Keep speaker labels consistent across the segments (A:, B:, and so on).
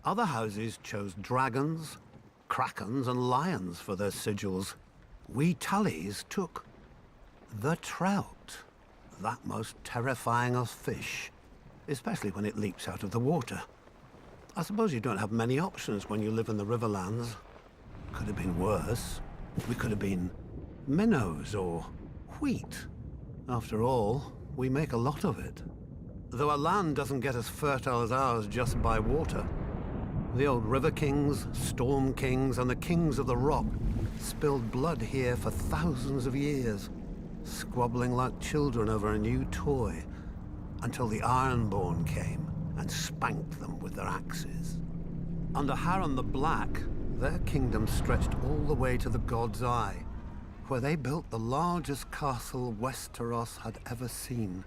A: Other houses chose dragons, krakens, and lions for their sigils. We Tullys took the trout, that most terrifying of fish, especially when it leaps out of the water. I suppose you don't have many options when you live in the Riverlands. Could have been worse. We could have been minnows or wheat. After all, we make a lot of it. Though our land doesn't get as fertile as ours just by water. The old river kings, storm kings, and the kings of the rock spilled blood here for thousands of years, squabbling like children over a new toy, until the Ironborn came and spanked them with their axes. Under Harren the Black, their kingdom stretched all the way to the God's Eye, where they built the largest castle Westeros had ever seen.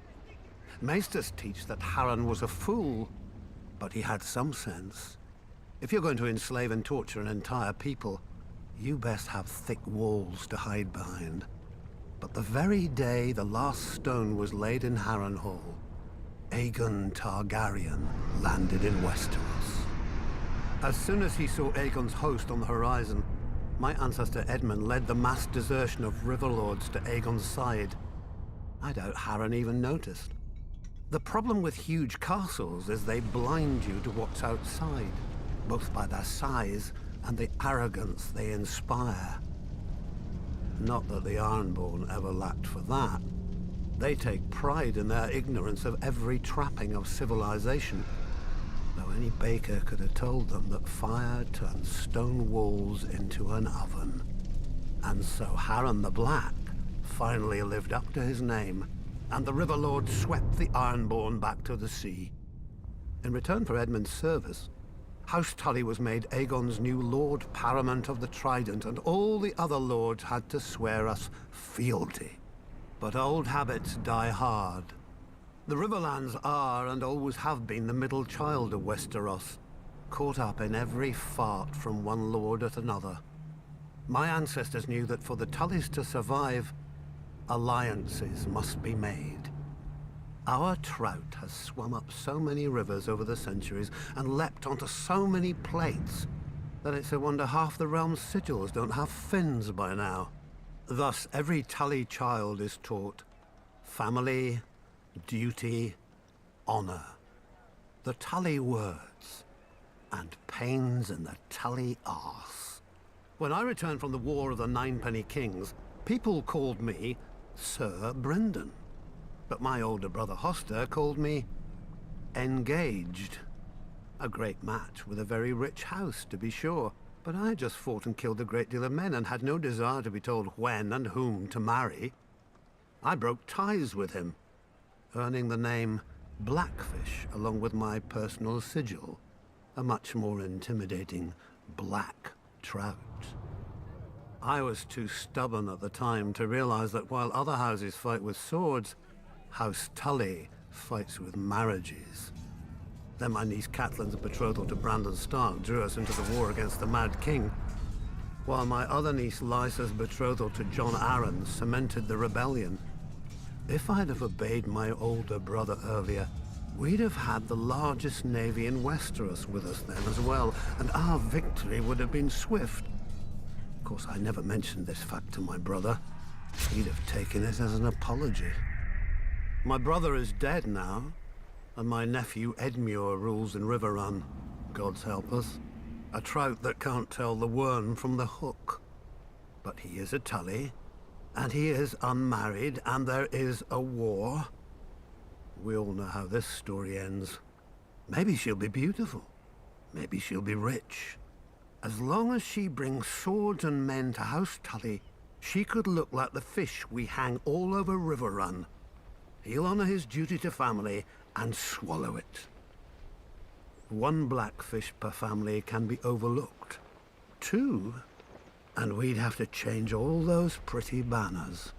A: Maesters teach that Harren was a fool, but he had some sense. If you're going to enslave and torture an entire people, you best have thick walls to hide behind. But the very day the last stone was laid in Harrenhal, Aegon Targaryen landed in Westeros. As soon as he saw Aegon's host on the horizon, my ancestor Edmund led the mass desertion of Riverlords to Aegon's side. I doubt Harren even noticed. The problem with huge castles is they blind you to what's outside, both by their size and the arrogance they inspire. Not that the Ironborn ever lacked for that. They take pride in their ignorance of every trapping of civilization, though any baker could have told them that fire turns stone walls into an oven. And so Harren the Black finally lived up to his name, and the Riverlords swept the Ironborn back to the sea. In return for Edmund's service, House Tully was made Aegon's new Lord Paramount of the Trident, and all the other lords had to swear us fealty. But old habits die hard. The Riverlands are, and always have been, the middle child of Westeros, caught up in every fart from one lord at another. My ancestors knew that for the Tullys to survive, alliances must be made. Our trout has swum up so many rivers over the centuries and leapt onto so many plates that it's a wonder half the realm's sigils don't have fins by now. Thus, every Tully child is taught family, duty, honor. The Tully words, and pains in the Tully arse. When I returned from the War of the Ninepenny Kings, people called me Sir Brynden. But my older brother Hoster called me Engaged. A great match with a very rich house, to be sure. But I just fought and killed a great deal of men and had no desire to be told when and whom to marry. I broke ties with him, earning the name Blackfish along with my personal sigil, a much more intimidating black trout. I was too stubborn at the time to realize that while other houses fight with swords, House Tully fights with marriages. Then my niece Catelyn's betrothal to Brandon Stark drew us into the war against the Mad King, while my other niece Lysa's betrothal to Jon Arryn cemented the rebellion. If I'd have obeyed my older brother earlier, we'd have had the largest navy in Westeros with us then as well, and our victory would have been swift. Of course, I never mentioned this fact to my brother. He'd have taken it as an apology. My brother is dead now, and my nephew Edmure rules in Riverrun, God's help us. A trout that can't tell the worm from the hook. But he is a Tully, and he is unmarried, and there is a war. We all know how this story ends. Maybe she'll be beautiful. Maybe she'll be rich. As long as she brings swords and men to House Tully, she could look like the fish we hang all over Riverrun. He'll honor his duty to family and swallow it. One blackfish per family can be overlooked. Two, and we'd have to change all those pretty banners.